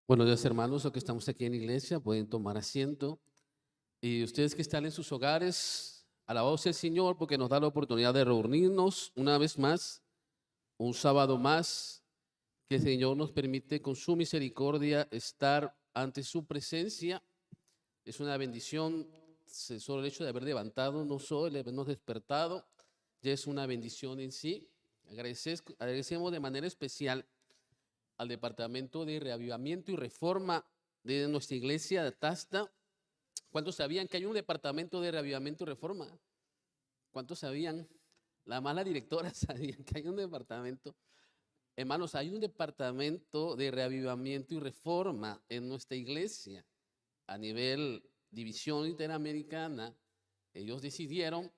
Buenos días, hermanos, los que estamos aquí en la iglesia pueden tomar asiento. Y ustedes que están en sus hogares, alabados sea el Señor porque nos da la oportunidad de reunirnos una vez más, un sábado más, que el Señor nos permite con su misericordia estar ante su presencia. Es una bendición, solo el hecho de haber levantado, no solo de habernos despertado, ya es una bendición en sí. Agradecemos de manera especial al Departamento de Reavivamiento y Reforma de nuestra iglesia de Tasta. ¿Cuántos sabían que hay un departamento de reavivamiento y reforma? ¿Cuántos sabían? La mala directora sabía que hay un departamento. Hermanos, hay un departamento de reavivamiento y reforma en nuestra iglesia a nivel división interamericana. Ellos decidieron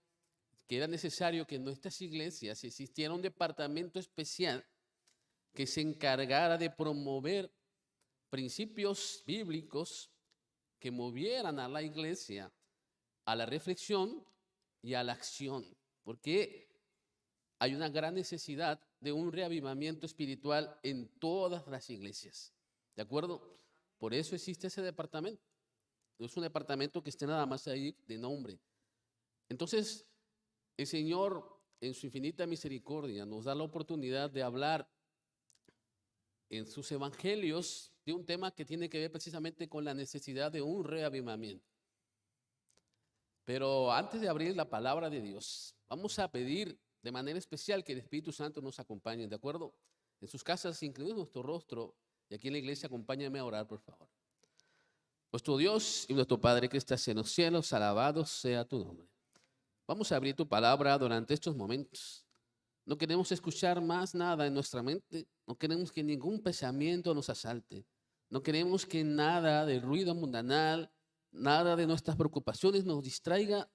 que era necesario que en nuestras iglesias existiera un departamento especial que se encargara de promover principios bíblicos que movieran a la iglesia a la reflexión y a la acción, porque hay una gran necesidad de un reavivamiento espiritual en todas las iglesias, ¿de acuerdo? Por eso existe ese departamento. No es un departamento que esté nada más ahí de nombre. Entonces, el Señor, en su infinita misericordia, nos da la oportunidad de hablar en sus evangelios de un tema que tiene que ver precisamente con la necesidad de un reavivamiento. Pero antes de abrir la palabra de Dios, vamos a pedir de manera especial que el Espíritu Santo nos acompañe, ¿de acuerdo? En sus casas, incluido nuestro rostro, y aquí en la iglesia, acompáñame a orar, por favor. Nuestro Dios y nuestro Padre que estás en los cielos, alabado sea tu nombre. Vamos a abrir tu palabra durante estos momentos. No queremos escuchar más nada en nuestra mente. No queremos que ningún pensamiento nos asalte. No queremos que nada del ruido mundanal, nada de nuestras preocupaciones nos distraiga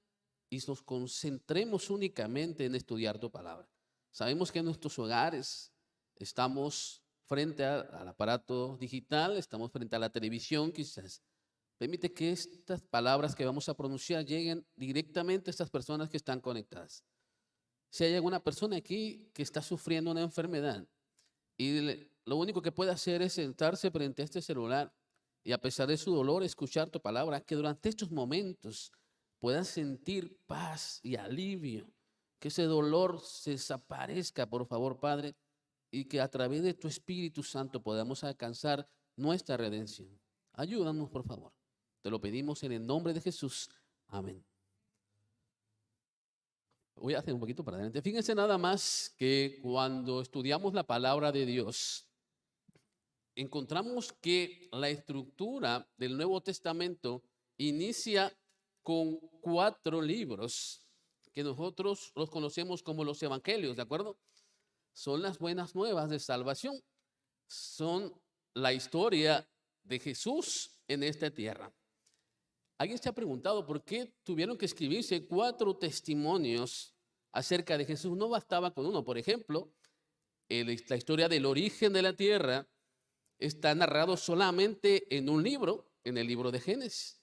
y nos concentremos únicamente en estudiar tu palabra. Sabemos que en nuestros hogares estamos frente al aparato digital, estamos frente a la televisión quizás. Permite que estas palabras que vamos a pronunciar lleguen directamente a estas personas que están conectadas. Si hay alguna persona aquí que está sufriendo una enfermedad y lo único que puede hacer es sentarse frente a este celular y a pesar de su dolor escuchar tu palabra, que durante estos momentos puedan sentir paz y alivio, que ese dolor se desaparezca, por favor, Padre, y que a través de tu Espíritu Santo podamos alcanzar nuestra redención. Ayúdanos, por favor. Te lo pedimos en el nombre de Jesús. Amén. Voy a hacer un poquito para adelante. Fíjense nada más que cuando estudiamos la palabra de Dios, encontramos que la estructura del Nuevo Testamento inicia con 4 libros que nosotros los conocemos como los evangelios, ¿de acuerdo? Son las buenas nuevas de salvación. Son la historia de Jesús en esta tierra. ¿Alguien se ha preguntado por qué tuvieron que escribirse 4 testimonios acerca de Jesús? No bastaba con uno. Por ejemplo, la historia del origen de la tierra está narrado solamente en un libro, en el libro de Génesis.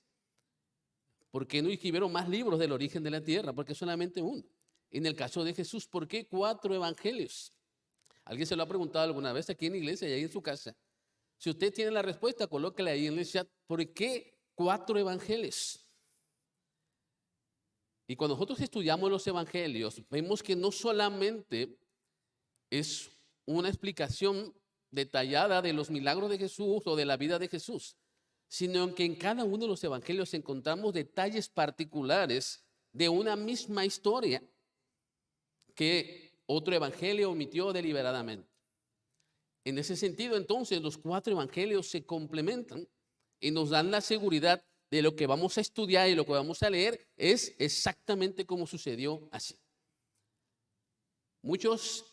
¿Por qué no escribieron más libros del origen de la tierra? Porque solamente uno. En el caso de Jesús, ¿por qué 4 evangelios? ¿Alguien se lo ha preguntado alguna vez aquí en la iglesia y ahí en su casa? Si usted tiene la respuesta, colóquela ahí en el chat. ¿Por qué 4 evangelios? Y cuando nosotros estudiamos los evangelios, vemos que no solamente es una explicación detallada de los milagros de Jesús o de la vida de Jesús, sino que en cada uno de los evangelios encontramos detalles particulares de una misma historia que otro evangelio omitió deliberadamente. En ese sentido, entonces, los 4 evangelios se complementan y nos dan la seguridad de lo que vamos a estudiar y lo que vamos a leer es exactamente como sucedió así. Muchos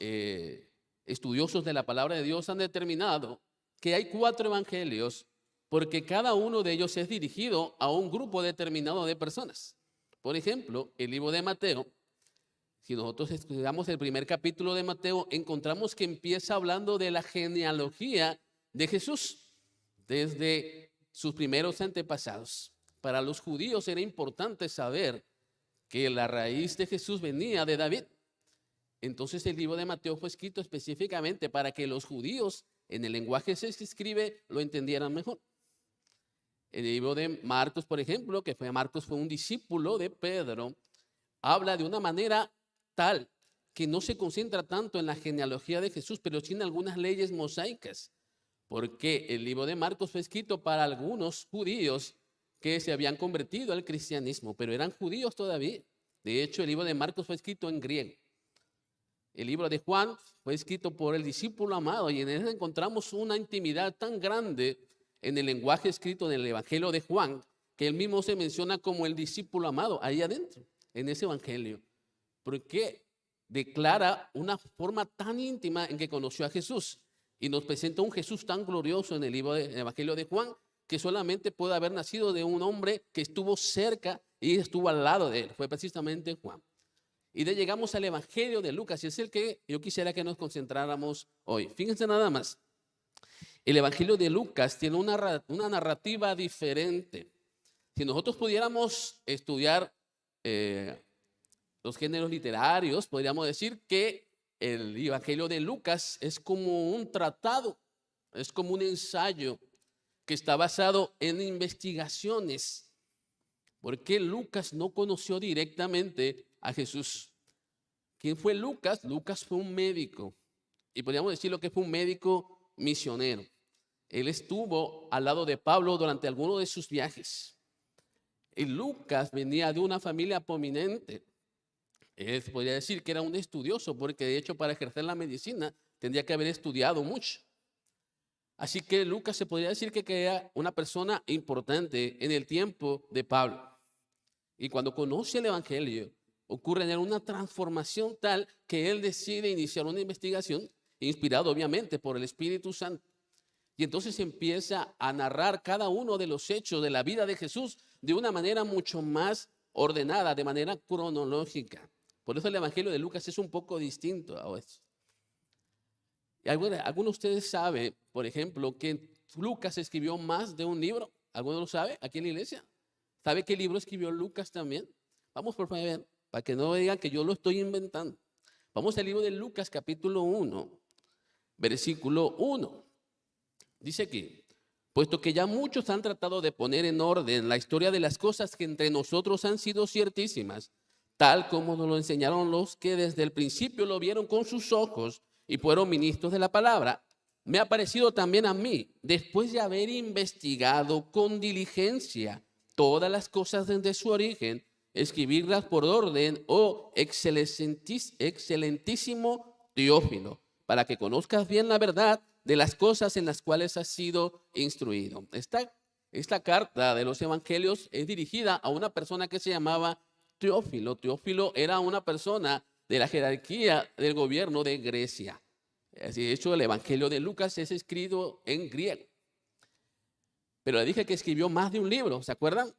estudiosos de la palabra de Dios han determinado que hay 4 evangelios porque cada uno de ellos es dirigido a un grupo determinado de personas. Por ejemplo, el libro de Mateo, si nosotros estudiamos el primer capítulo de Mateo, encontramos que empieza hablando de la genealogía de Jesús desde sus primeros antepasados. Para los judíos era importante saber que la raíz de Jesús venía de David. Entonces el libro de Mateo fue escrito específicamente para que los judíos, en el lenguaje que se escribe, lo entendieran mejor. El libro de Marcos, por ejemplo, Marcos fue un discípulo de Pedro, habla de una manera tal que no se concentra tanto en la genealogía de Jesús, pero sí en algunas leyes mosaicas, porque el libro de Marcos fue escrito para algunos judíos que se habían convertido al cristianismo, pero eran judíos todavía. De hecho, el libro de Marcos fue escrito en griego. El libro de Juan fue escrito por el discípulo amado y en él encontramos una intimidad tan grande en el lenguaje escrito en el Evangelio de Juan, que él mismo se menciona como el discípulo amado ahí adentro, en ese Evangelio, porque declara una forma tan íntima en que conoció a Jesús y nos presenta un Jesús tan glorioso en el libro del Evangelio de Juan, que solamente puede haber nacido de un hombre que estuvo cerca y estuvo al lado de él. Fue precisamente Juan. Y de llegamos al Evangelio de Lucas, y es el que yo quisiera que nos concentráramos hoy. Fíjense nada más. El Evangelio de Lucas tiene una narrativa diferente. Si nosotros pudiéramos estudiar los géneros literarios, podríamos decir que el Evangelio de Lucas es como un tratado, es como un ensayo que está basado en investigaciones, porque Lucas no conoció directamente a Jesús. ¿Quién fue Lucas? Lucas fue un médico, y podríamos decir lo que fue un médico misionero. Él estuvo al lado de Pablo durante algunos de sus viajes. Y Lucas venía de una familia prominente. Él podría decir que era un estudioso, porque de hecho para ejercer la medicina tendría que haber estudiado mucho. Así que Lucas se podría decir que era una persona importante en el tiempo de Pablo. Y cuando conoce el Evangelio, ocurre en él una transformación tal que él decide iniciar una investigación, inspirado obviamente por el Espíritu Santo. Y entonces empieza a narrar cada uno de los hechos de la vida de Jesús de una manera mucho más ordenada, de manera cronológica. Por eso el Evangelio de Lucas es un poco distinto a esto. Y ¿alguno de ustedes sabe, por ejemplo, que Lucas escribió más de un libro? ¿Alguno lo sabe aquí en la iglesia? ¿Sabe qué libro escribió Lucas también? Vamos por favor a ver, para que no digan que yo lo estoy inventando. Vamos al libro de Lucas capítulo 1, versículo 1. Dice aquí: puesto que ya muchos han tratado de poner en orden la historia de las cosas que entre nosotros han sido ciertísimas, tal como nos lo enseñaron los que desde el principio lo vieron con sus ojos y fueron ministros de la palabra, me ha parecido también a mí, después de haber investigado con diligencia todas las cosas desde su origen, escribirlas por orden, oh excelentísimo Teófilo, para que conozcas bien la verdad de las cosas en las cuales has sido instruido. Esta carta de los evangelios es dirigida a una persona que se llamaba Teófilo. Teófilo era una persona de la jerarquía del gobierno de Grecia. De hecho, el Evangelio de Lucas es escrito en griego. Pero le dije que escribió más de un libro, ¿se acuerdan?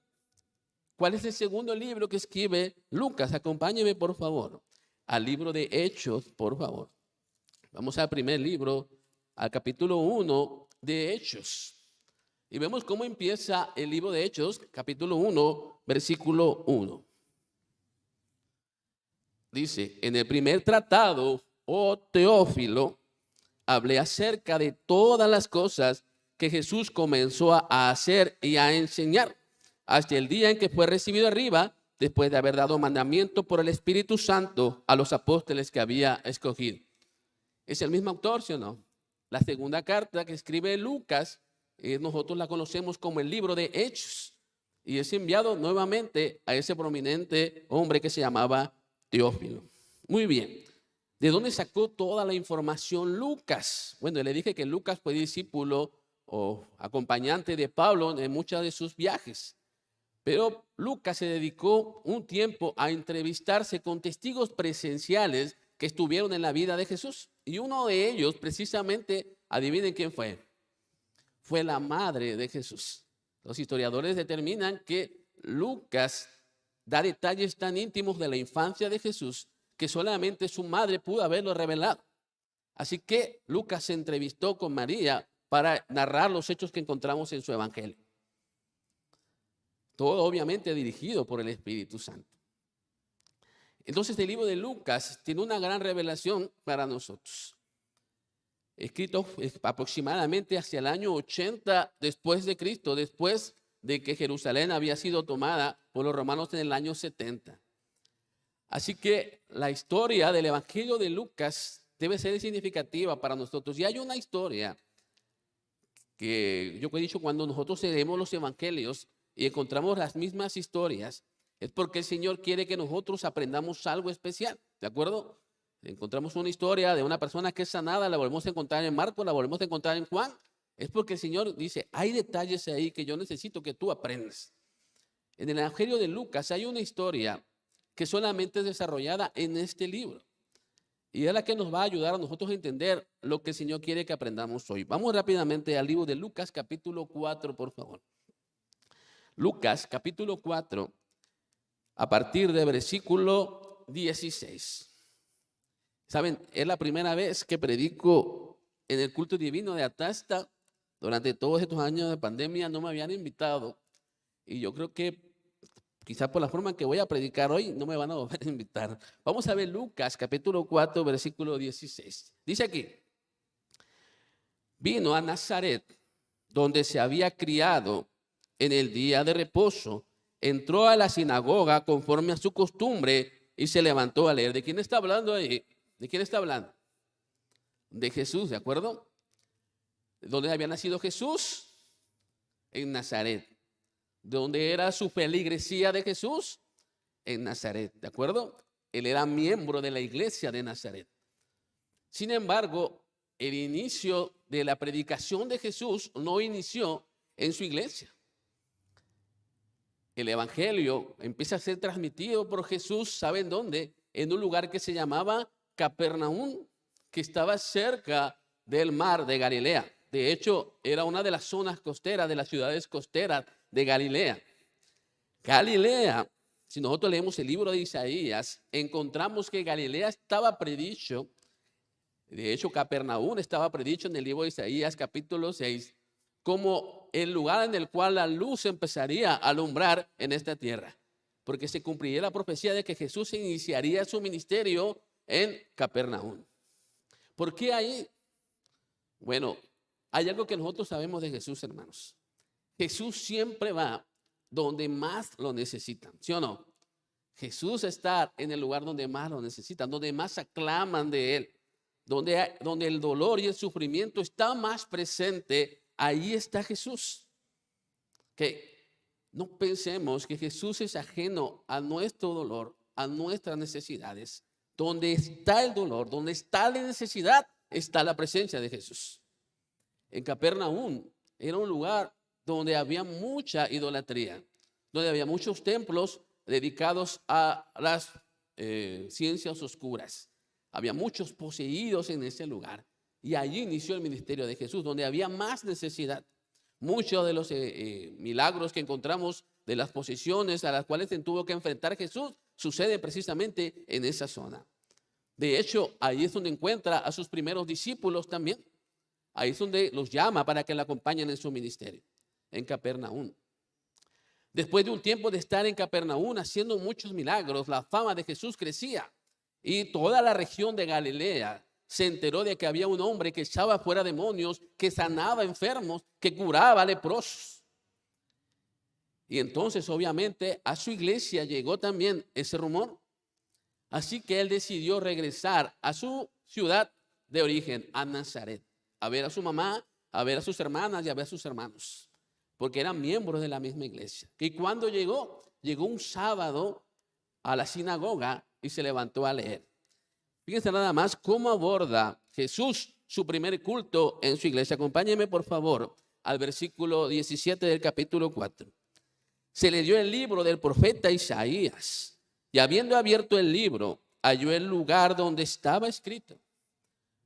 ¿Cuál es el segundo libro que escribe Lucas? Acompáñeme, por favor, al libro de Hechos, por favor. Vamos al primer libro, al capítulo 1 de Hechos. Y vemos cómo empieza el libro de Hechos, capítulo 1, versículo 1. Dice: en el primer tratado, oh Teófilo, hablé acerca de todas las cosas que Jesús comenzó a hacer y a enseñar, hasta el día en que fue recibido arriba, después de haber dado mandamiento por el Espíritu Santo a los apóstoles que había escogido. ¿Es el mismo autor, sí o no? La segunda carta que escribe Lucas, nosotros la conocemos como el libro de Hechos, y es enviado nuevamente a ese prominente hombre que se llamaba Teófilo. Muy bien. ¿De dónde sacó toda la información Lucas? Bueno, le dije que Lucas fue discípulo o acompañante de Pablo en muchos de sus viajes. Pero Lucas se dedicó un tiempo a entrevistarse con testigos presenciales que estuvieron en la vida de Jesús. Y uno de ellos, precisamente, adivinen quién fue. Fue la madre de Jesús. Los historiadores determinan que Lucas da detalles tan íntimos de la infancia de Jesús que solamente su madre pudo haberlo revelado. Así que Lucas se entrevistó con María para narrar los hechos que encontramos en su evangelio. Todo obviamente dirigido por el Espíritu Santo. Entonces el libro de Lucas tiene una gran revelación para nosotros. Escrito aproximadamente hacia el año 80 después de Cristo, después de que Jerusalén había sido tomada por los romanos en el año 70. Así que la historia del Evangelio de Lucas debe ser significativa para nosotros. Y hay una historia que yo he dicho, cuando nosotros leemos los evangelios y encontramos las mismas historias, es porque el Señor quiere que nosotros aprendamos algo especial, ¿de acuerdo? Encontramos una historia de una persona que es sanada, la volvemos a encontrar en Marcos, la volvemos a encontrar en Juan. Es porque el Señor dice, hay detalles ahí que yo necesito que tú aprendas. En el Evangelio de Lucas hay una historia que solamente es desarrollada en este libro. Y es la que nos va a ayudar a nosotros a entender lo que el Señor quiere que aprendamos hoy. Vamos rápidamente al libro de Lucas, capítulo 4, por favor. Lucas, capítulo 4, a partir del versículo 16. Saben, es la primera vez que predico en el culto divino de Atasta. Durante todos estos años de pandemia no me habían invitado. Y yo creo que quizás por la forma en que voy a predicar hoy no me van a volver a invitar. Vamos a ver Lucas capítulo 4, versículo 16. Dice aquí: vino a Nazaret, donde se había criado en el día de reposo. Entró a la sinagoga conforme a su costumbre y se levantó a leer. ¿De quién está hablando ahí? ¿De quién está hablando? De Jesús, ¿de acuerdo? ¿Dónde había nacido Jesús? En Nazaret. ¿Dónde era su feligresía de Jesús? En Nazaret, ¿de acuerdo? Él era miembro de la iglesia de Nazaret. Sin embargo, el inicio de la predicación de Jesús no inició en su iglesia. El evangelio empieza a ser transmitido por Jesús, ¿saben dónde? En un lugar que se llamaba Capernaum, que estaba cerca del mar de Galilea. De hecho, era una de las zonas costeras, de las ciudades costeras de Galilea. Galilea, si nosotros leemos el libro de Isaías, encontramos que Galilea estaba predicho. De hecho, Capernaum estaba predicho en el libro de Isaías, capítulo 6, como el lugar en el cual la luz empezaría a alumbrar en esta tierra. Porque se cumpliría la profecía de que Jesús iniciaría su ministerio en Capernaum. ¿Por qué ahí? Bueno, hay algo que nosotros sabemos de Jesús, hermanos. Jesús siempre va donde más lo necesitan, ¿sí o no? Jesús está en el lugar donde más lo necesitan, donde más aclaman de Él, donde el dolor y el sufrimiento está más presente, ahí está Jesús. Que no pensemos que Jesús es ajeno a nuestro dolor, a nuestras necesidades. Donde está el dolor, donde está la necesidad, está la presencia de Jesús. En Capernaum era un lugar donde había mucha idolatría, donde había muchos templos dedicados a las ciencias oscuras. Había muchos poseídos en ese lugar. Y allí inició el ministerio de Jesús, donde había más necesidad. Muchos de los milagros que encontramos, de las posesiones a las cuales se tuvo que enfrentar Jesús, sucede precisamente en esa zona. De hecho, ahí es donde encuentra a sus primeros discípulos también. Ahí es donde los llama para que le acompañen en su ministerio, en Capernaum. Después de un tiempo de estar en Capernaum haciendo muchos milagros, la fama de Jesús crecía y toda la región de Galilea se enteró de que había un hombre que echaba fuera demonios, que sanaba enfermos, que curaba leprosos. Y entonces, obviamente, a su iglesia llegó también ese rumor. Así que él decidió regresar a su ciudad de origen, a Nazaret, a ver a su mamá, a ver a sus hermanas y a ver a sus hermanos, porque eran miembros de la misma iglesia. Y cuando llegó un sábado a la sinagoga y se levantó a leer. Fíjense nada más cómo aborda Jesús su primer culto en su iglesia. Acompáñenme, por favor, al versículo 17 del capítulo 4. Se le dio el libro del profeta Isaías, y habiendo abierto el libro, halló el lugar donde estaba escrito.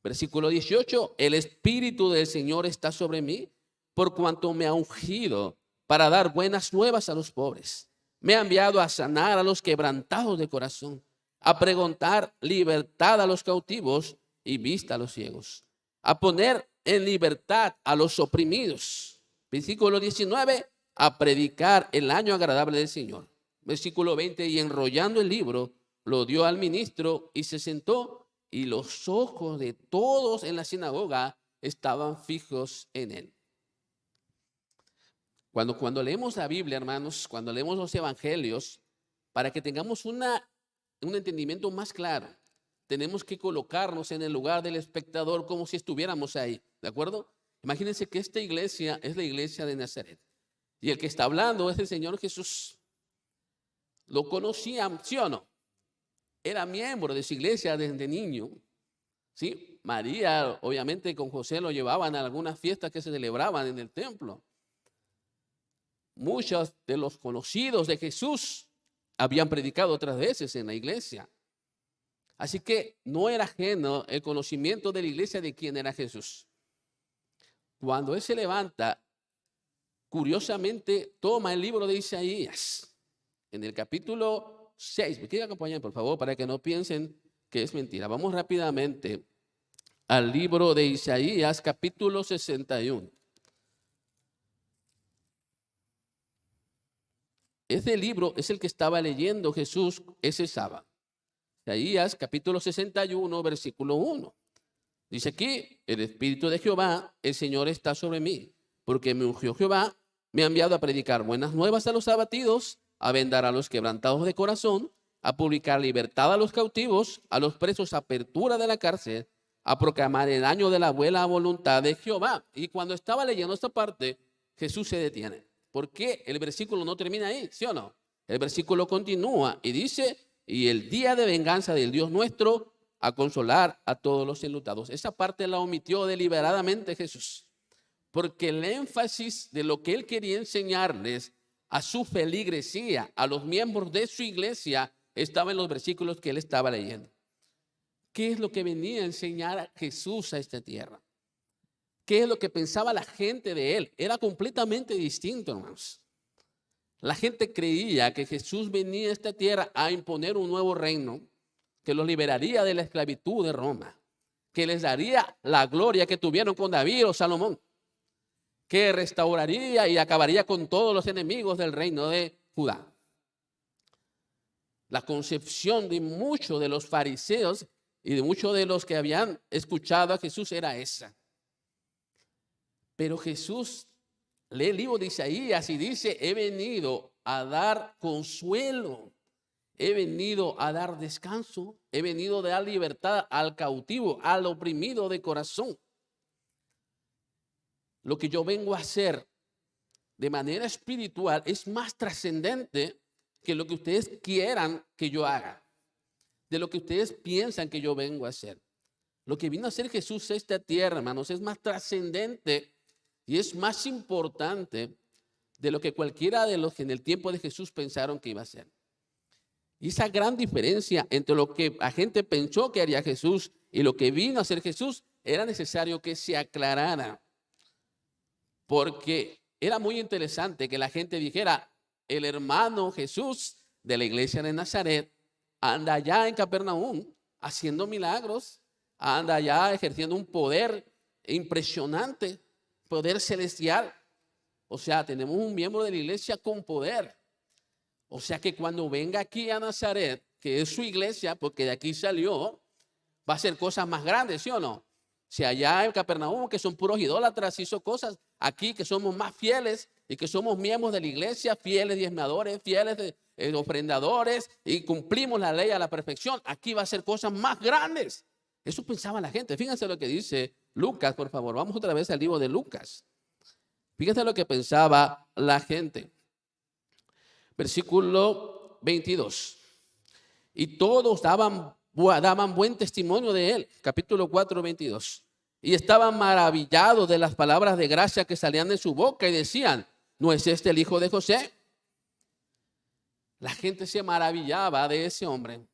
Versículo 18, el Espíritu del Señor está sobre mí, por cuanto me ha ungido para dar buenas nuevas a los pobres. Me ha enviado a sanar a los quebrantados de corazón, a pregontar libertad a los cautivos y vista a los ciegos, a poner en libertad a los oprimidos. Versículo 19, a predicar el año agradable del Señor. Versículo 20, y enrollando el libro, lo dio al ministro y se sentó, y los ojos de todos en la sinagoga estaban fijos en él. Cuando leemos la Biblia, hermanos, cuando leemos los evangelios, para que tengamos un entendimiento más claro, tenemos que colocarnos en el lugar del espectador como si estuviéramos ahí, ¿de acuerdo? Imagínense que esta iglesia es la iglesia de Nazaret. Y el que está hablando es el Señor Jesús. Lo conocían, ¿sí o no? Era miembro de su iglesia desde niño. ¿Sí? María, obviamente, con José lo llevaban a algunas fiestas que se celebraban en el templo. Muchos de los conocidos de Jesús habían predicado otras veces en la iglesia. Así que no era ajeno el conocimiento de la iglesia de quién era Jesús. Cuando él se levanta, curiosamente toma el libro de Isaías. En el capítulo 6, me quieren acompañar por favor para que no piensen que es mentira. Vamos rápidamente al libro de Isaías, capítulo 61. Ese libro es el que estaba leyendo Jesús ese sábado. Isaías, capítulo 61, versículo 1. Dice aquí, el Espíritu de Jehová, el Señor está sobre mí, porque me ungió Jehová, me ha enviado a predicar buenas nuevas a los abatidos, a vendar a los quebrantados de corazón, a publicar libertad a los cautivos, a los presos apertura de la cárcel, a proclamar el año de la buena voluntad de Jehová. Y cuando estaba leyendo esta parte, Jesús se detiene. ¿Por qué el versículo no termina ahí? ¿Sí o no? El versículo continúa y dice, y el día de venganza del Dios nuestro, a consolar a todos los enlutados. Esa parte la omitió deliberadamente Jesús, porque el énfasis de lo que él quería enseñarles a su feligresía, a los miembros de su iglesia, estaba en los versículos que él estaba leyendo. ¿Qué es lo que venía a enseñar a Jesús a esta tierra? ¿Qué es lo que pensaba la gente de él? Era completamente distinto, hermanos. La gente creía que Jesús venía a esta tierra a imponer un nuevo reino que los liberaría de la esclavitud de Roma, que les daría la gloria que tuvieron con David o Salomón, que restauraría y acabaría con todos los enemigos del reino de Judá. La concepción de muchos de los fariseos y de muchos de los que habían escuchado a Jesús era esa. Pero Jesús lee el libro de Isaías y dice, he venido a dar consuelo, he venido a dar descanso, he venido a dar libertad al cautivo, al oprimido de corazón. Lo que yo vengo a hacer de manera espiritual es más trascendente que lo que ustedes quieran que yo haga, de lo que ustedes piensan que yo vengo a hacer. Lo que vino a hacer Jesús a esta tierra, hermanos, es más trascendente y es más importante de lo que cualquiera de los que en el tiempo de Jesús pensaron que iba a ser. Y esa gran diferencia entre lo que la gente pensó que haría Jesús y lo que vino a hacer Jesús, era necesario que se aclarara. Porque era muy interesante que la gente dijera, el hermano Jesús de la iglesia de Nazaret anda allá en Capernaum haciendo milagros, anda allá ejerciendo un poder impresionante, poder celestial. O sea, tenemos un miembro de la iglesia con poder. O sea que cuando venga aquí a Nazaret, que es su iglesia, porque de aquí salió, va a hacer cosas más grandes, ¿sí o no? Si allá en Capernaum, que son puros idólatras, hizo cosas, aquí que somos más fieles y que somos miembros de la iglesia, fieles diezmadores, fieles ofrendadores y cumplimos la ley a la perfección, aquí va a hacer cosas más grandes. Eso pensaba la gente. Fíjense lo que dice Lucas, por favor. Vamos otra vez al libro de Lucas. Fíjense lo que pensaba la gente. Versículo 22. Y todos daban buen testimonio de él. Capítulo 4, 22. Y estaban maravillados de las palabras de gracia que salían de su boca y decían, ¿no es este el hijo de José? La gente se maravillaba de ese hombre.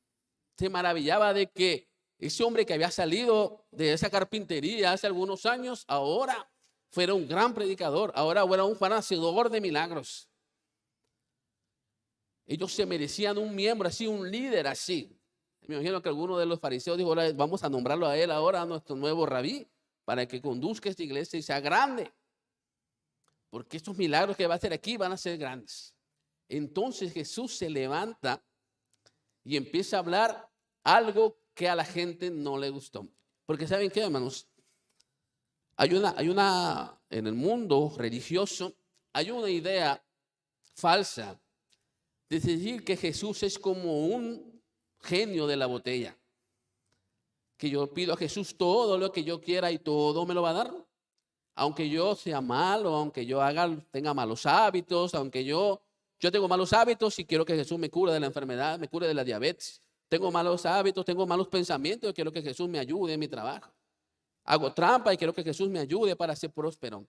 Se maravillaba de que ese hombre que había salido de esa carpintería hace algunos años, ahora fuera un gran predicador, ahora era un hacedor de milagros. Ellos se merecían un miembro así, un líder así. Me imagino que alguno de los fariseos dijo, vamos a nombrarlo a él ahora, a nuestro nuevo rabí, para que conduzca esta iglesia y sea grande. Porque estos milagros que va a hacer aquí van a ser grandes. Entonces Jesús se levanta y empieza a hablar algo que a la gente no le gustó. Porque ¿saben qué, hermanos? En el mundo religioso, hay una idea falsa de decir que Jesús es como un genio de la botella. Que yo pido a Jesús todo lo que yo quiera y todo me lo va a dar. Aunque yo sea malo, aunque yo tenga malos hábitos, aunque yo tengo malos hábitos y quiero que Jesús me cure de la enfermedad, me cure de la diabetes. Tengo malos hábitos, tengo malos pensamientos y quiero que Jesús me ayude en mi trabajo. Hago trampa y quiero que Jesús me ayude para ser próspero.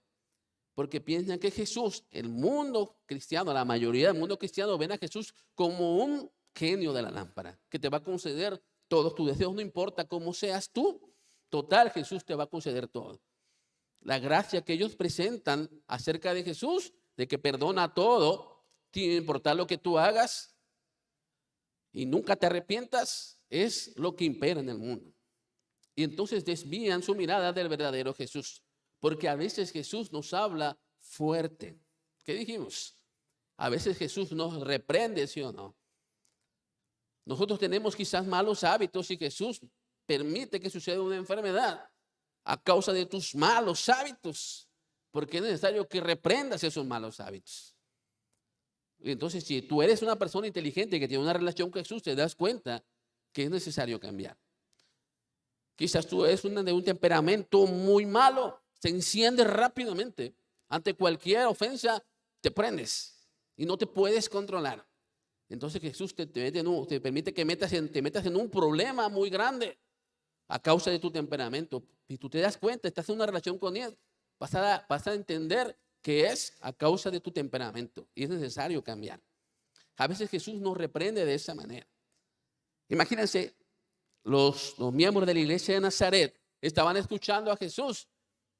Porque piensan que Jesús, el mundo cristiano, la mayoría del mundo cristiano ven a Jesús como un genio de la lámpara, que te va a conceder todos tus deseos, no importa cómo seas tú. Total, Jesús te va a conceder todo. La gracia que ellos presentan acerca de Jesús, de que perdona todo, sin importar lo que tú hagas y nunca te arrepientas, es lo que impera en el mundo. Y entonces desvían su mirada del verdadero Jesús, porque a veces Jesús nos habla fuerte. ¿Qué dijimos? A veces Jesús nos reprende, ¿sí o no? Nosotros tenemos quizás malos hábitos y Jesús permite que suceda una enfermedad a causa de tus malos hábitos, porque es necesario que reprendas esos malos hábitos. Y entonces, si tú eres una persona inteligente que tiene una relación con Jesús, te das cuenta que es necesario cambiar. Quizás tú eres de un temperamento muy malo, se enciende rápidamente. Ante cualquier ofensa te prendes y no te puedes controlar. Entonces Jesús te permite que te metas en un problema muy grande a causa de tu temperamento. Si tú te das cuenta, estás en una relación con Él, vas a entender que es a causa de tu temperamento y es necesario cambiar. A veces Jesús nos reprende de esa manera. Imagínense, los miembros de la iglesia de Nazaret estaban escuchando a Jesús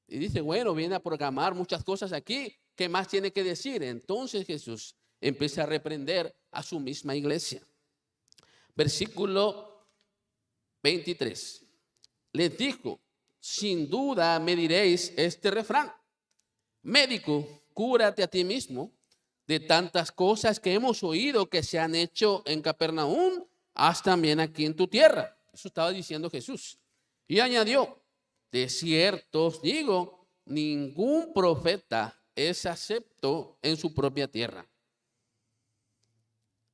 y dice, bueno, viene a proclamar muchas cosas aquí, ¿qué más tiene que decir? Entonces Jesús empieza a reprender a su misma iglesia. Versículo 23. Les dijo, sin duda me diréis este refrán: médico, cúrate a ti mismo. De tantas cosas que hemos oído que se han hecho en Capernaum, haz también aquí en tu tierra. Eso estaba diciendo Jesús. Y añadió, de cierto os digo, ningún profeta es acepto en su propia tierra.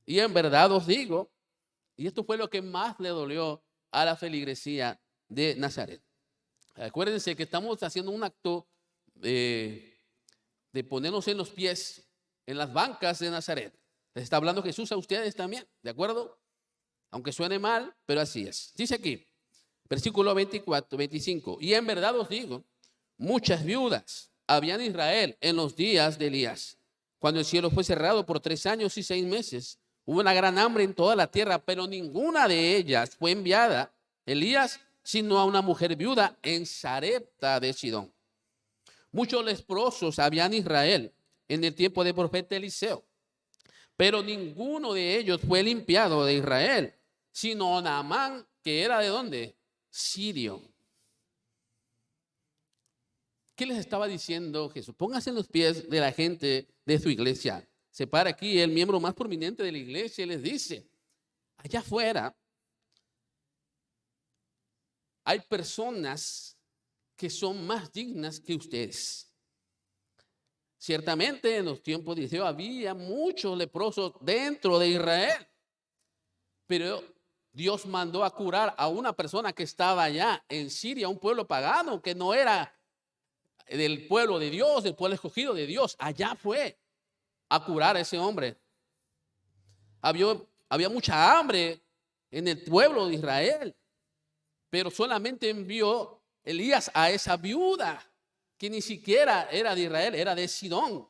Y en verdad os digo, y esto fue lo que más le dolió a la feligresía de Nazaret. Acuérdense que estamos haciendo un acto de ponernos en los pies, en las bancas de Nazaret. Les está hablando Jesús a ustedes también, ¿de acuerdo? Aunque suene mal, pero así es. Dice aquí, versículo 25. Y en verdad os digo, muchas viudas había en Israel en los días de Elías, cuando el cielo fue cerrado por 3 años y 6 meses. Hubo una gran hambre en toda la tierra, pero ninguna de ellas fue enviada, Elías, sino a una mujer viuda en Sarepta de Sidón. Muchos leprosos había en Israel en el tiempo del profeta Eliseo, pero ninguno de ellos fue limpiado de Israel, sino Naamán, que era ¿de dónde? Sirio. ¿Qué les estaba diciendo Jesús? Pónganse en los pies de la gente de su iglesia. Se para aquí el miembro más prominente de la iglesia y les dice, allá afuera hay personas que son más dignas que ustedes. Ciertamente en los tiempos de Eliseo había muchos leprosos dentro de Israel, pero Dios mandó a curar a una persona que estaba allá en Siria, un pueblo pagano que no era del pueblo de Dios, del pueblo escogido de Dios. Allá fue a curar a ese hombre. Había mucha hambre en el pueblo de Israel, pero solamente envió Elías a esa viuda que ni siquiera era de Israel, era de Sidón.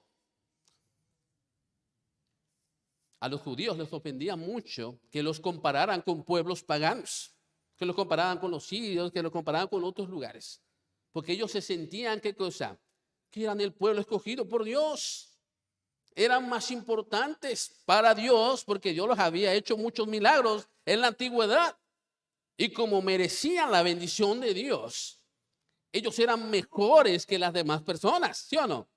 A los judíos les ofendía mucho que los compararan con pueblos paganos, que los compararan con los sirios, que los compararan con otros lugares, porque ellos se sentían, ¿qué cosa? Que eran el pueblo escogido por Dios. Eran más importantes para Dios porque Dios los había hecho muchos milagros en la antigüedad. Y como merecían la bendición de Dios, ellos eran mejores que las demás personas, ¿sí o no?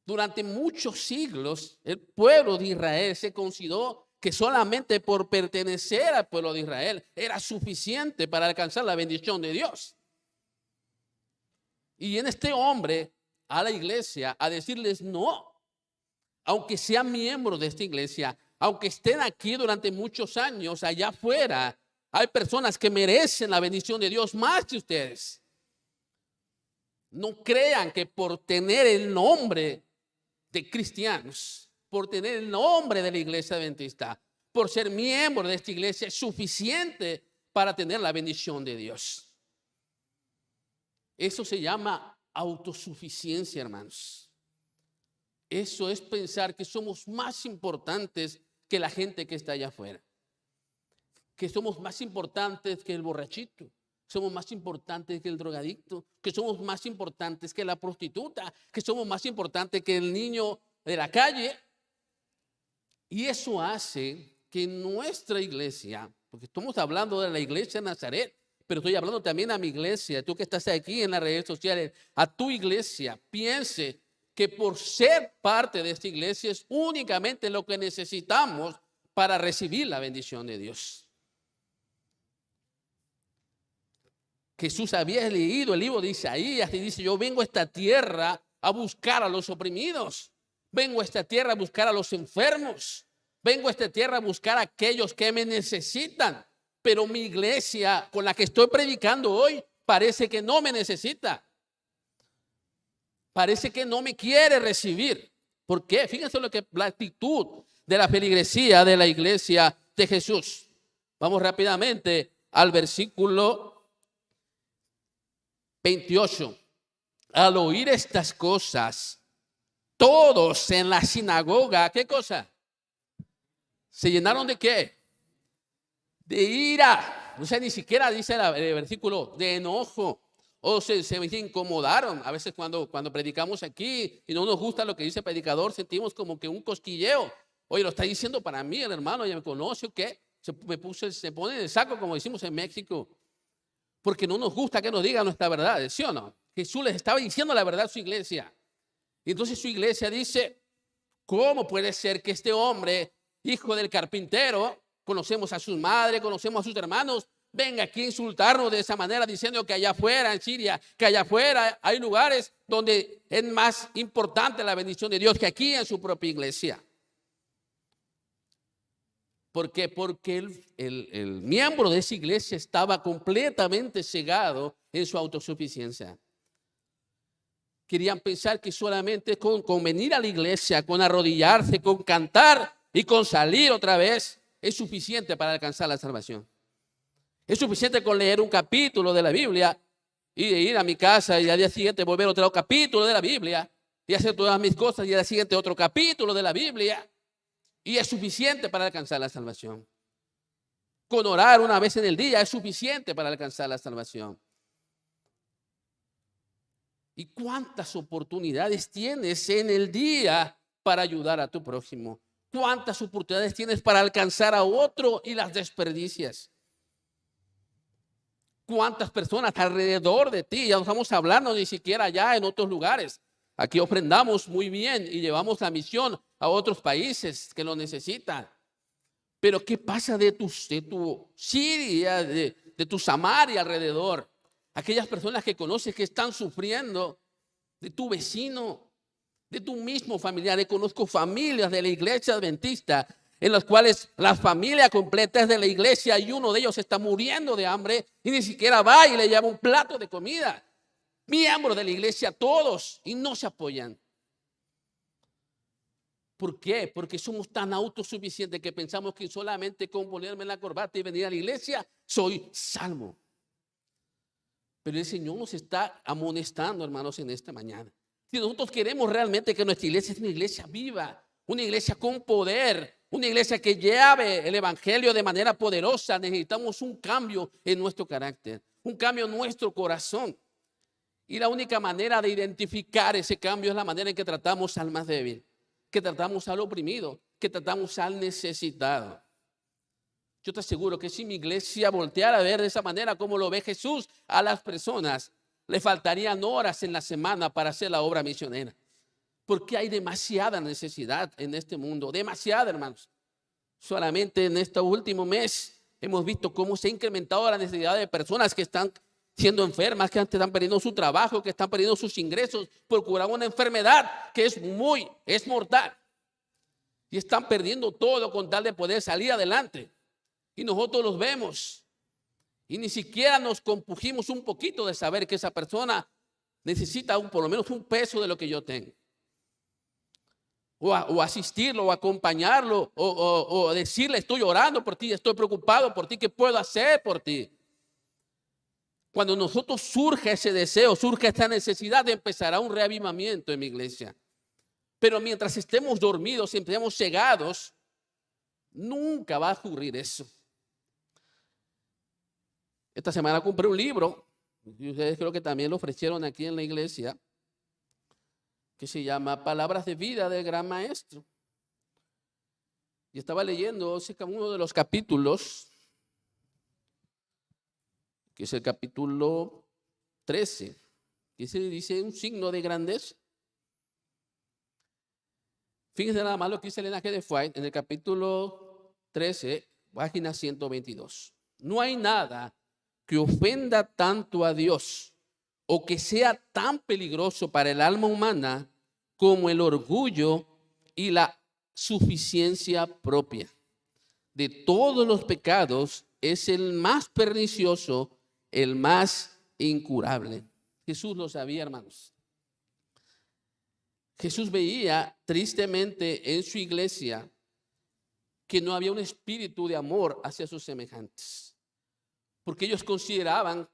Durante muchos siglos, el pueblo de Israel se consideró que solamente por pertenecer al pueblo de Israel era suficiente para alcanzar la bendición de Dios. Y en este hombre a la iglesia a decirles no, aunque sean miembros de esta iglesia, aunque estén aquí durante muchos años, allá afuera hay personas que merecen la bendición de Dios más que ustedes. No crean que por tener el nombre de cristianos, por tener el nombre de la iglesia adventista, por ser miembro de esta iglesia es suficiente para tener la bendición de Dios. Eso se llama autosuficiencia, hermanos. Eso es pensar que somos más importantes que la gente que está allá afuera. Que somos más importantes que el borrachito. Somos más importantes que el drogadicto. Que somos más importantes que la prostituta. Que somos más importantes que el niño de la calle. Y eso hace que nuestra iglesia, porque estamos hablando de la iglesia de Nazaret, pero estoy hablando también a mi iglesia, tú que estás aquí en las redes sociales, a tu iglesia, piense que por ser parte de esta iglesia es únicamente lo que necesitamos para recibir la bendición de Dios. Jesús había leído el libro de Isaías y dice, yo vengo a esta tierra a buscar a los oprimidos, vengo a esta tierra a buscar a los enfermos, vengo a esta tierra a buscar a aquellos que me necesitan. Pero mi iglesia con la que estoy predicando hoy parece que no me necesita. Parece que no me quiere recibir. ¿Por qué? Fíjense la actitud de la feligresía de la iglesia de Jesús. Vamos rápidamente al versículo 28. Al oír estas cosas, todos en la sinagoga, ¿qué cosa? ¿Se llenaron de qué? De ira. O sea, ni siquiera dice el versículo de enojo. O se incomodaron. A veces cuando predicamos aquí y no nos gusta lo que dice el predicador, sentimos como que un cosquilleo. Oye, lo está diciendo para mí el hermano, ya me conoce o qué. Se pone en el saco, como decimos en México. Porque no nos gusta que nos digan nuestra verdad, ¿sí o no? Jesús les estaba diciendo la verdad a su iglesia. Y entonces su iglesia dice, ¿cómo puede ser que este hombre, hijo del carpintero, conocemos a su madre, conocemos a sus hermanos, venga aquí a insultarnos de esa manera diciendo que allá afuera en Siria, que allá afuera hay lugares donde es más importante la bendición de Dios que aquí en su propia iglesia? ¿Por qué? Porque el miembro de esa iglesia estaba completamente cegado en su autosuficiencia. Querían pensar que solamente con venir a la iglesia, con arrodillarse, con cantar y con salir otra vez, es suficiente para alcanzar la salvación. Es suficiente con leer un capítulo de la Biblia y de ir a mi casa y al día siguiente volver a otro capítulo de la Biblia y hacer todas mis cosas y al día siguiente otro capítulo de la Biblia. Y es suficiente para alcanzar la salvación. Con orar una vez en el día es suficiente para alcanzar la salvación. ¿Y cuántas oportunidades tienes en el día para ayudar a tu prójimo? ¿Cuántas oportunidades tienes para alcanzar a otro y las desperdicias? ¿Cuántas personas alrededor de ti? Ya no estamos hablando ni siquiera allá en otros lugares. Aquí ofrendamos muy bien y llevamos la misión a otros países que lo necesitan. Pero ¿qué pasa de tu Siria, de tu Samaria alrededor? Aquellas personas que conoces que están sufriendo, de tu vecino, de tu mismo familiar. Conozco familias de la iglesia adventista en las cuales la familia completa es de la iglesia y uno de ellos está muriendo de hambre y ni siquiera va y le lleva un plato de comida. Miembros de la iglesia todos y no se apoyan. ¿Por qué? Porque somos tan autosuficientes que pensamos que solamente con ponerme la corbata y venir a la iglesia soy salvo. Pero el Señor nos está amonestando, hermanos, en esta mañana. Si nosotros queremos realmente que nuestra iglesia es una iglesia viva, una iglesia con poder, una iglesia que lleve el evangelio de manera poderosa, necesitamos un cambio en nuestro carácter, un cambio en nuestro corazón. Y la única manera de identificar ese cambio es la manera en que tratamos al más débil, que tratamos al oprimido, que tratamos al necesitado. Yo te aseguro que si mi iglesia volteara a ver de esa manera como lo ve Jesús a las personas, le faltarían horas en la semana para hacer la obra misionera. Porque hay demasiada necesidad en este mundo, demasiada, hermanos. Solamente en este último mes hemos visto cómo se ha incrementado la necesidad de personas que están siendo enfermas, que están perdiendo su trabajo, que están perdiendo sus ingresos por curar una enfermedad que es mortal. Y están perdiendo todo con tal de poder salir adelante. Y nosotros los vemos. Y ni siquiera nos compugimos un poquito de saber que esa persona necesita por lo menos un peso de lo que yo tengo. O asistirlo, o acompañarlo, o decirle: estoy orando por ti, estoy preocupado por ti, ¿qué puedo hacer por ti? Cuando nosotros surge ese deseo, surge esta necesidad, empezará un reavivamiento en mi iglesia. Pero mientras estemos dormidos, estemos cegados, nunca va a ocurrir eso. Esta semana compré un libro, y ustedes creo que también lo ofrecieron aquí en la iglesia, que se llama Palabras de Vida del Gran Maestro. Y estaba leyendo uno de los capítulos, que es el capítulo 13, que se dice un signo de grandeza. Fíjense nada más lo que dice Elena G. de White en el capítulo 13, página 122. No hay nada que ofenda tanto a Dios o que sea tan peligroso para el alma humana como el orgullo y la suficiencia propia. De todos los pecados es el más pernicioso, el más incurable. Jesús lo sabía, hermanos. Jesús veía tristemente en su iglesia que no había un espíritu de amor hacia sus semejantes, porque ellos consideraban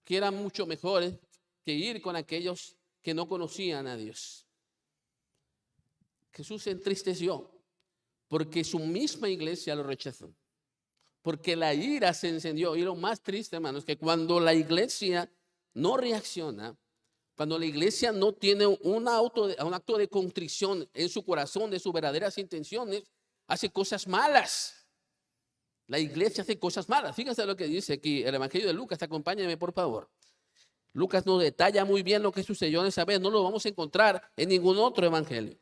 que eran mucho mejores que ir con aquellos que no conocían a Dios. Jesús se entristeció porque su misma iglesia lo rechazó, porque la ira se encendió. Y lo más triste, hermanos, es que cuando la iglesia no reacciona, cuando la iglesia no tiene un acto de contrición en su corazón de sus verdaderas intenciones, hace cosas malas. La iglesia hace cosas malas. Fíjense lo que dice aquí el Evangelio de Lucas. Acompáñenme, por favor. Lucas nos detalla muy bien lo que sucedió en esa vez. No lo vamos a encontrar en ningún otro evangelio.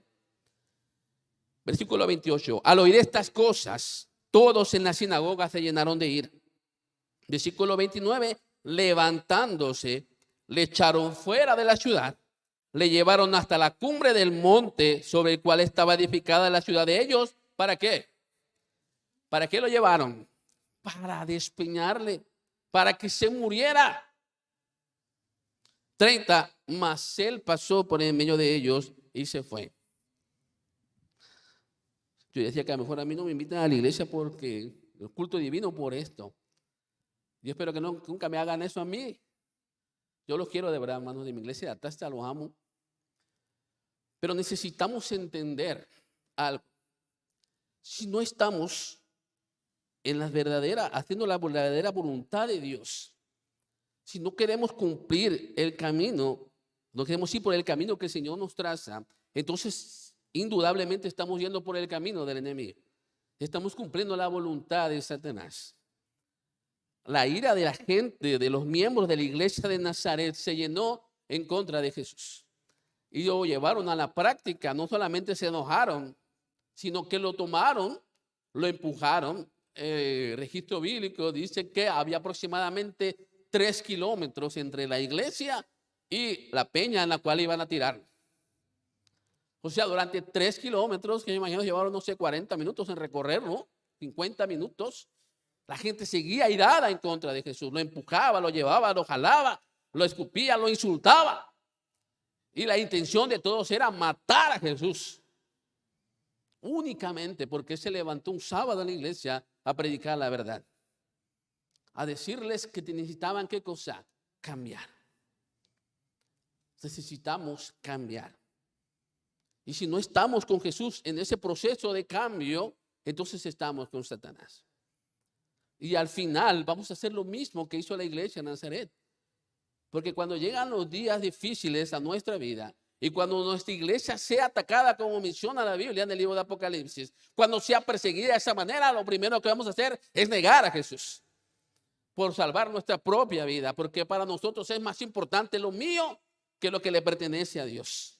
Versículo 28. Al oír estas cosas, todos en la sinagoga se llenaron de ira. Versículo 29. Levantándose, le echaron fuera de la ciudad, le llevaron hasta la cumbre del monte sobre el cual estaba edificada la ciudad de ellos. ¿Para qué? ¿Para qué lo llevaron? Para despeñarle, para que se muriera. 30. Mas él pasó por en medio de ellos y se fue. Yo decía que a lo mejor a mí no me invitan a la iglesia porque el culto divino por esto. Yo espero que nunca me hagan eso a mí. Yo los quiero de verdad, hermanos de mi iglesia, hasta los amo. Pero necesitamos entender algo. Si no estamos haciendo la verdadera voluntad de Dios, si no queremos cumplir el camino, no queremos ir por el camino que el Señor nos traza, entonces indudablemente estamos yendo por el camino del enemigo. Estamos cumpliendo la voluntad de Satanás. La ira de la gente, de los miembros de la iglesia de Nazaret, se llenó en contra de Jesús. Y lo llevaron a la práctica. No solamente se enojaron, sino que lo tomaron, lo empujaron. El registro bíblico dice que había aproximadamente 3 kilómetros entre la iglesia y la peña en la cual iban a tirar. O sea, durante 3 kilómetros, que me imagino llevaron, no sé, 40 minutos en recorrer, ¿no? 50 minutos. La gente seguía irada en contra de Jesús. Lo empujaba, lo llevaba, lo jalaba, lo escupía, lo insultaba. Y la intención de todos era matar a Jesús. Únicamente porque se levantó un sábado en la iglesia a predicar la verdad. A decirles que necesitaban, ¿qué cosa? Cambiar. Necesitamos cambiar. Y si no estamos con Jesús en ese proceso de cambio, entonces estamos con Satanás. Y al final vamos a hacer lo mismo que hizo la iglesia en Nazaret. Porque cuando llegan los días difíciles a nuestra vida y cuando nuestra iglesia sea atacada, como menciona la Biblia en el libro de Apocalipsis, cuando sea perseguida de esa manera, lo primero que vamos a hacer es negar a Jesús por salvar nuestra propia vida. Porque para nosotros es más importante lo mío que lo que le pertenece a Dios.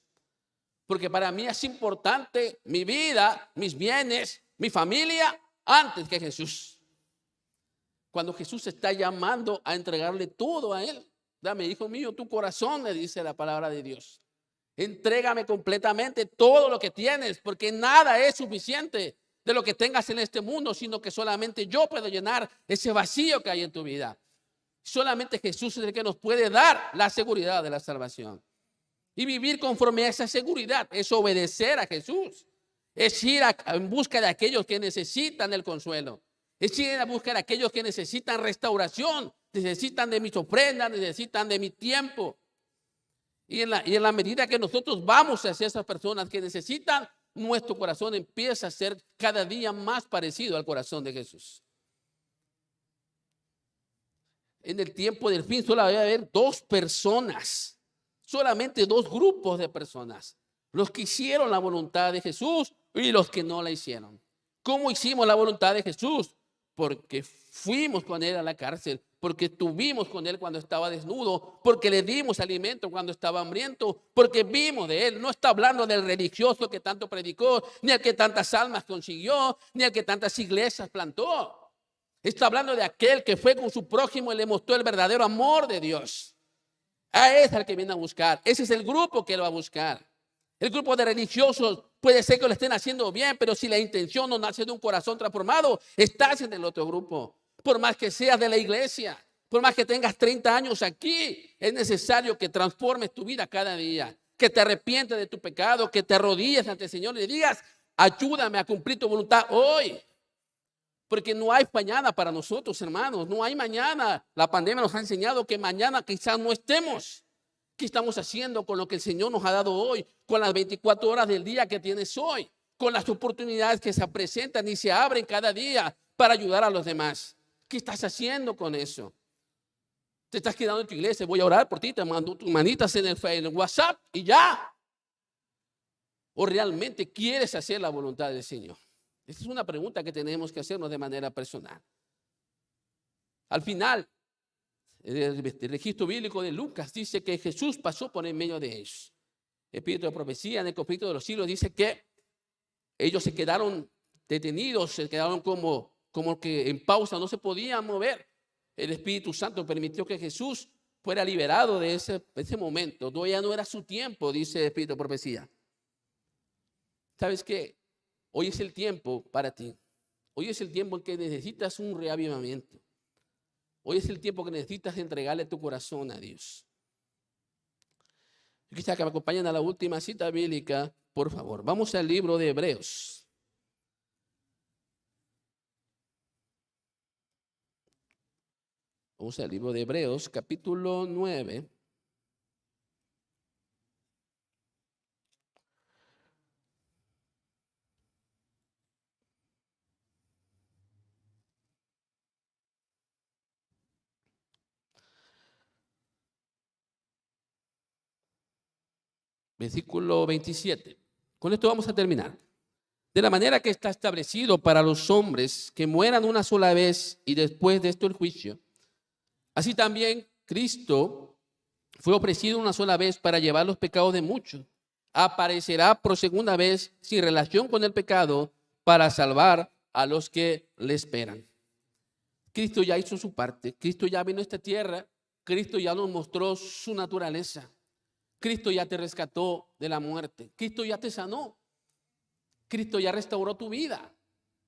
Porque para mí es importante mi vida, mis bienes, mi familia, antes que Jesús. Cuando Jesús está llamando a entregarle todo a él. Dame, hijo mío, tu corazón, le dice la palabra de Dios. Entrégame completamente todo lo que tienes, porque nada es suficiente de lo que tengas en este mundo, sino que solamente yo puedo llenar ese vacío que hay en tu vida. Solamente Jesús es el que nos puede dar la seguridad de la salvación. Y vivir conforme a esa seguridad es obedecer a Jesús. Es ir en busca de aquellos que necesitan el consuelo. Es ir a buscar a aquellos que necesitan restauración, necesitan de mis ofrendas, necesitan de mi tiempo. Y en la medida que nosotros vamos hacia esas personas que necesitan, nuestro corazón empieza a ser cada día más parecido al corazón de Jesús. En el tiempo del fin solo va a haber dos personas, solamente dos grupos de personas. Los que hicieron la voluntad de Jesús y los que no la hicieron. ¿Cómo hicimos la voluntad de Jesús? Porque fuimos con él a la cárcel, porque estuvimos con él cuando estaba desnudo, porque le dimos alimento cuando estaba hambriento, porque vimos de él. No está hablando del religioso que tanto predicó, ni el que tantas almas consiguió, ni el que tantas iglesias plantó. Está hablando de aquel que fue con su prójimo y le mostró el verdadero amor de Dios. A ese es el que viene a buscar. Ese es el grupo que él va a buscar. El grupo de religiosos puede ser que lo estén haciendo bien, pero si la intención no nace de un corazón transformado, estás en el otro grupo. Por más que seas de la iglesia, por más que tengas 30 años aquí, es necesario que transformes tu vida cada día, que te arrepientes de tu pecado, que te arrodilles ante el Señor y le digas, ayúdame a cumplir tu voluntad hoy. Porque no hay mañana para nosotros, hermanos, no hay mañana. La pandemia nos ha enseñado que mañana quizás no estemos. ¿Qué estamos haciendo con lo que el Señor nos ha dado hoy? Con las 24 horas del día que tienes hoy, con las oportunidades que se presentan y se abren cada día para ayudar a los demás. ¿Qué estás haciendo con eso? Te estás quedando en tu iglesia, voy a orar por ti, te mando tus manitas en el WhatsApp y ya. ¿O realmente quieres hacer la voluntad del Señor? Esta es una pregunta que tenemos que hacernos de manera personal. Al final, el registro bíblico de Lucas dice que Jesús pasó por en medio de ellos. El espíritu de profecía en el conflicto de los siglos dice que ellos se quedaron detenidos, se quedaron como que en pausa, no se podían mover. El Espíritu Santo permitió que Jesús fuera liberado de ese momento. Todavía no era su tiempo, dice el espíritu de profecía. ¿Sabes qué? Hoy es el tiempo para ti. Hoy es el tiempo en que necesitas un reavivamiento. Hoy es el tiempo que necesitas entregarle tu corazón a Dios. Yo quisiera que me acompañen a la última cita bíblica, por favor. Vamos al libro de Hebreos. Vamos al libro de Hebreos, capítulo 9. Versículo 27. Con esto vamos a terminar. De la manera que está establecido para los hombres que mueran una sola vez y después de esto el juicio, así también Cristo fue ofrecido una sola vez para llevar los pecados de muchos. Aparecerá por segunda vez sin relación con el pecado para salvar a los que le esperan. Cristo ya hizo su parte. Cristo ya vino a esta tierra. Cristo ya nos mostró su naturaleza. Cristo ya te rescató de la muerte. Cristo ya te sanó. Cristo ya restauró tu vida.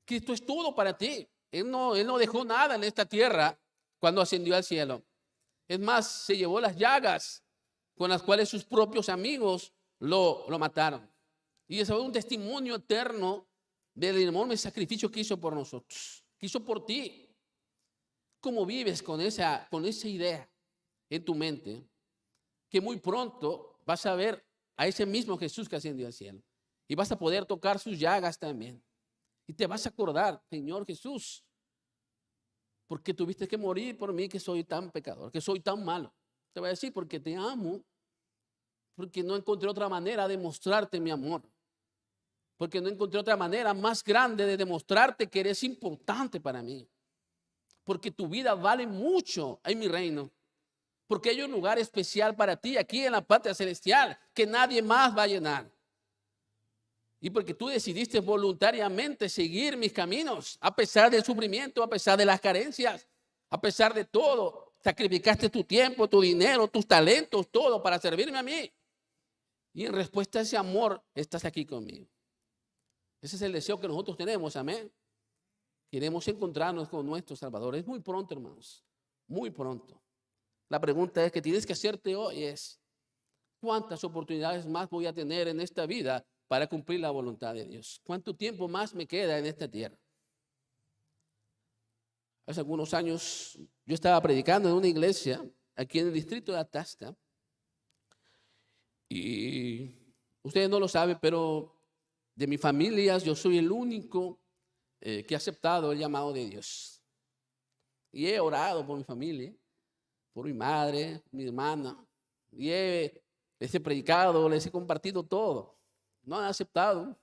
Cristo es todo para ti. Él no dejó nada en esta tierra cuando ascendió al cielo. Es más, se llevó las llagas con las cuales sus propios amigos lo mataron. Y eso es un testimonio eterno del enorme sacrificio que hizo por nosotros, que hizo por ti. ¿Cómo vives con esa idea en tu mente? Que muy pronto vas a ver a ese mismo Jesús que ascendió al cielo. Y vas a poder tocar sus llagas también. Y te vas a acordar, Señor Jesús, porque tuviste que morir por mí que soy tan pecador, que soy tan malo. Te voy a decir, porque te amo, porque no encontré otra manera de mostrarte mi amor. Porque no encontré otra manera más grande de demostrarte que eres importante para mí. Porque tu vida vale mucho en mi reino. Porque hay un lugar especial para ti aquí en la patria celestial que nadie más va a llenar. Y porque tú decidiste voluntariamente seguir mis caminos, a pesar del sufrimiento, a pesar de las carencias, a pesar de todo. Sacrificaste tu tiempo, tu dinero, tus talentos, todo para servirme a mí. Y en respuesta a ese amor, estás aquí conmigo. Ese es el deseo que nosotros tenemos, amén. Queremos encontrarnos con nuestro Salvador. Es muy pronto, hermanos, muy pronto. La pregunta es que tienes que hacerte hoy es, ¿cuántas oportunidades más voy a tener en esta vida para cumplir la voluntad de Dios? ¿Cuánto tiempo más me queda en esta tierra? Hace algunos años yo estaba predicando en una iglesia aquí en el distrito de Atasta. Y ustedes no lo saben, pero de mi familia yo soy el único que ha aceptado el llamado de Dios. Y he orado por mi familia, por mi madre, mi hermana. Y les he predicado, les he compartido todo. No han aceptado.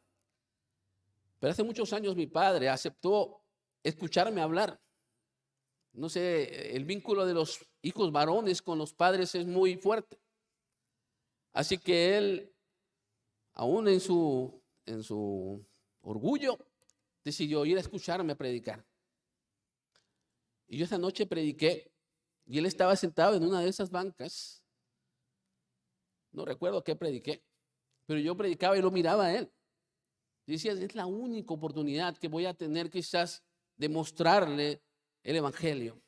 Pero hace muchos años mi padre aceptó escucharme hablar. No sé, el vínculo de los hijos varones con los padres es muy fuerte. Así que él, aún en su orgullo, decidió ir a escucharme predicar. Y yo esa noche prediqué y él estaba sentado en una de esas bancas. No recuerdo qué prediqué, pero yo predicaba y lo miraba a él. Y decía, es la única oportunidad que voy a tener quizás de mostrarle el evangelio.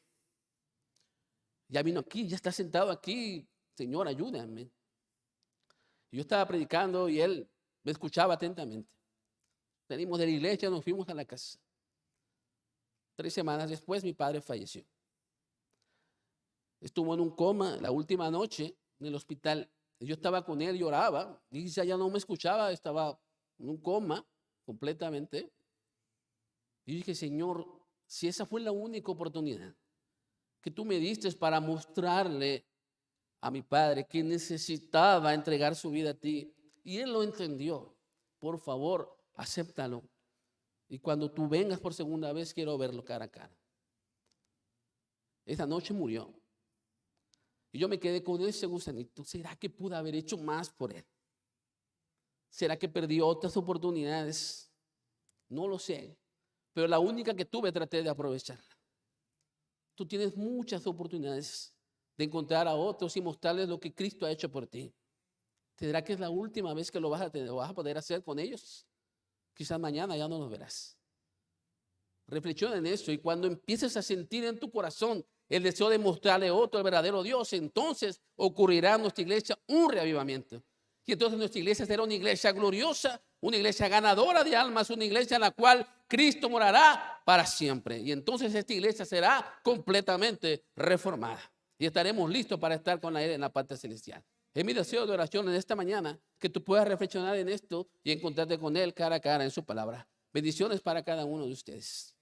Ya vino aquí, ya está sentado aquí. Señor, ayúdame. Y yo estaba predicando y él me escuchaba atentamente. Salimos de la iglesia, nos fuimos a la casa. 3 semanas después mi padre falleció. Estuvo en un coma la última noche en el hospital. Yo estaba con él, lloraba. Y ya no me escuchaba, estaba en un coma completamente. Y dije, Señor, si esa fue la única oportunidad que tú me diste para mostrarle a mi padre que necesitaba entregar su vida a ti, y él lo entendió, por favor, acéptalo. Y cuando tú vengas por segunda vez, quiero verlo cara a cara. Esa noche murió. Y yo me quedé con ese gusanito. ¿Será que pude haber hecho más por él? ¿Será que perdí otras oportunidades? No lo sé. Pero la única que tuve traté de aprovecharla. Tú tienes muchas oportunidades de encontrar a otros y mostrarles lo que Cristo ha hecho por ti. ¿Será que es la última vez que lo vas a poder hacer con ellos? Quizás mañana ya no los verás. Reflexiona en eso y cuando empieces a sentir en tu corazón el deseo de mostrarle a otro el verdadero Dios, entonces ocurrirá en nuestra iglesia un reavivamiento. Y entonces nuestra iglesia será una iglesia gloriosa, una iglesia ganadora de almas, una iglesia en la cual Cristo morará para siempre. Y entonces esta iglesia será completamente reformada. Y estaremos listos para estar con Él en la patria celestial. Es mi deseo de oración en esta mañana que tú puedas reflexionar en esto y encontrarte con Él cara a cara en su palabra. Bendiciones para cada uno de ustedes.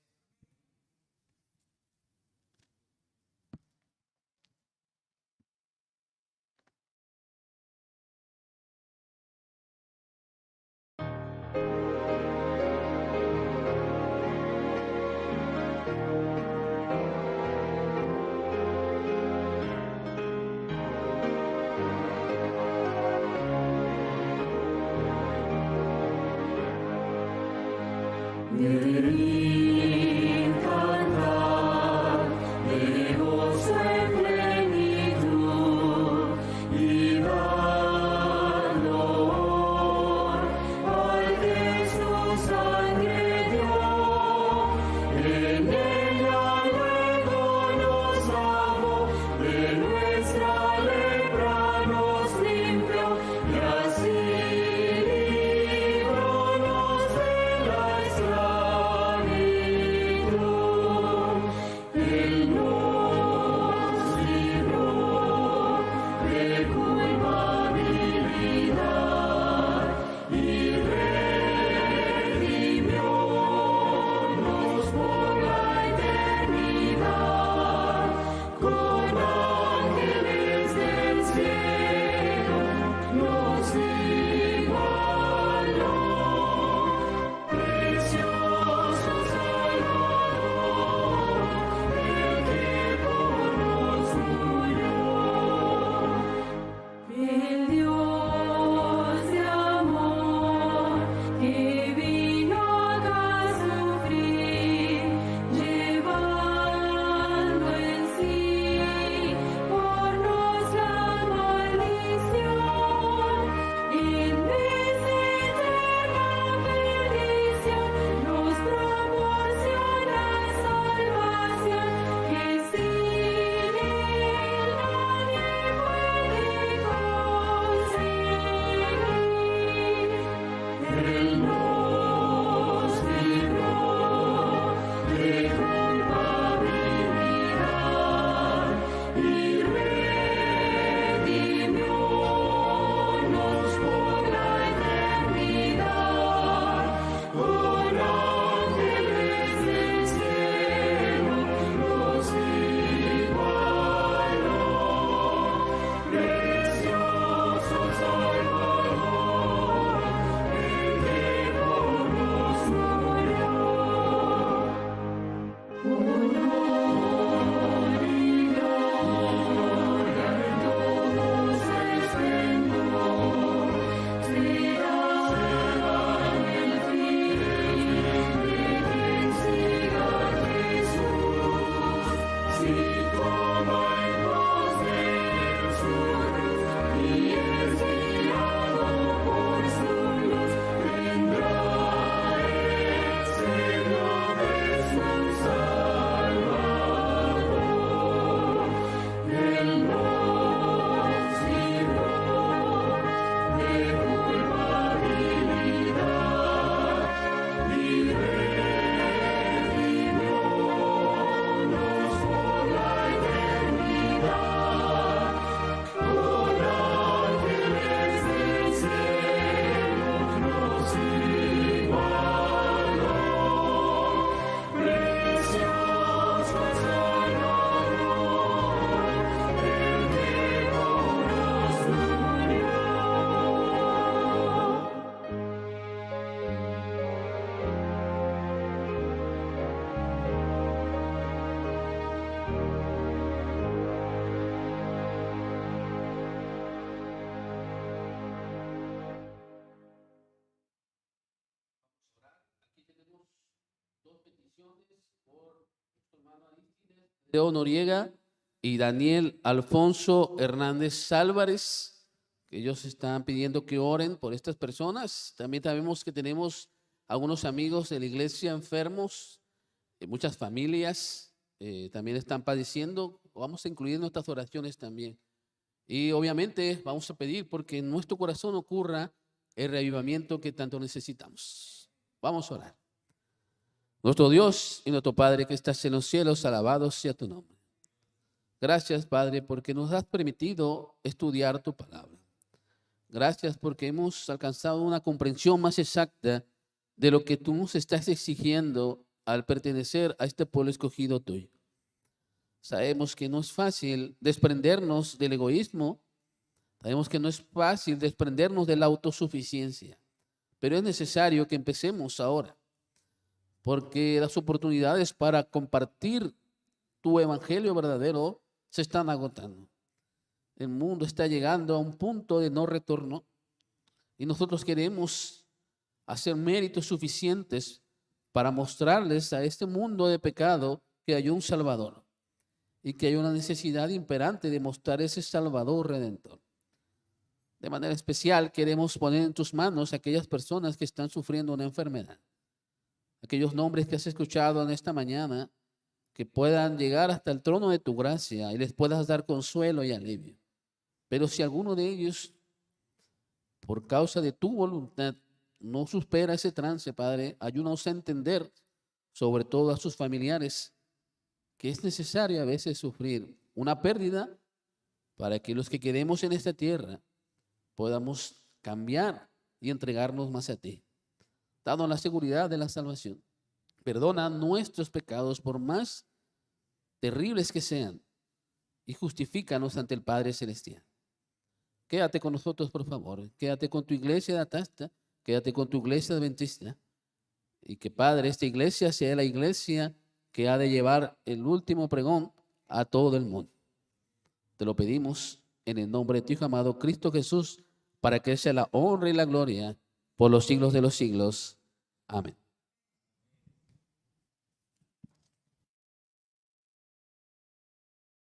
Leo Noriega y Daniel Alfonso Hernández Álvarez, que ellos están pidiendo que oren por estas personas. También sabemos que tenemos algunos amigos de la iglesia enfermos, muchas familias también están padeciendo. Vamos a incluir nuestras oraciones también. Y obviamente vamos a pedir porque en nuestro corazón ocurra el reavivamiento que tanto necesitamos. Vamos a orar. Nuestro Dios y nuestro Padre que estás en los cielos, alabado sea tu nombre. Gracias, Padre, porque nos has permitido estudiar tu palabra. Gracias porque hemos alcanzado una comprensión más exacta de lo que tú nos estás exigiendo al pertenecer a este pueblo escogido tuyo. Sabemos que no es fácil desprendernos del egoísmo, sabemos que no es fácil desprendernos de la autosuficiencia, pero es necesario que empecemos ahora, porque las oportunidades para compartir tu evangelio verdadero se están agotando. El mundo está llegando a un punto de no retorno y nosotros queremos hacer méritos suficientes para mostrarles a este mundo de pecado que hay un Salvador y que hay una necesidad imperante de mostrar ese Salvador Redentor. De manera especial queremos poner en tus manos a aquellas personas que están sufriendo una enfermedad, aquellos nombres que has escuchado en esta mañana, que puedan llegar hasta el trono de tu gracia y les puedas dar consuelo y alivio. Pero si alguno de ellos, por causa de tu voluntad, no supera ese trance, Padre, ayúdanos a entender, sobre todo a sus familiares, que es necesario a veces sufrir una pérdida para que los que quedemos en esta tierra podamos cambiar y entregarnos más a ti. Danos la seguridad de la salvación. Perdona nuestros pecados por más terribles que sean y justifícanos ante el Padre Celestial. Quédate con nosotros, por favor. Quédate con tu iglesia de Atasta, quédate con tu iglesia adventista y que, Padre, esta iglesia sea la iglesia que ha de llevar el último pregón a todo el mundo. Te lo pedimos en el nombre de tu Hijo amado Cristo Jesús, para que sea la honra y la gloria por los siglos de los siglos. Amén.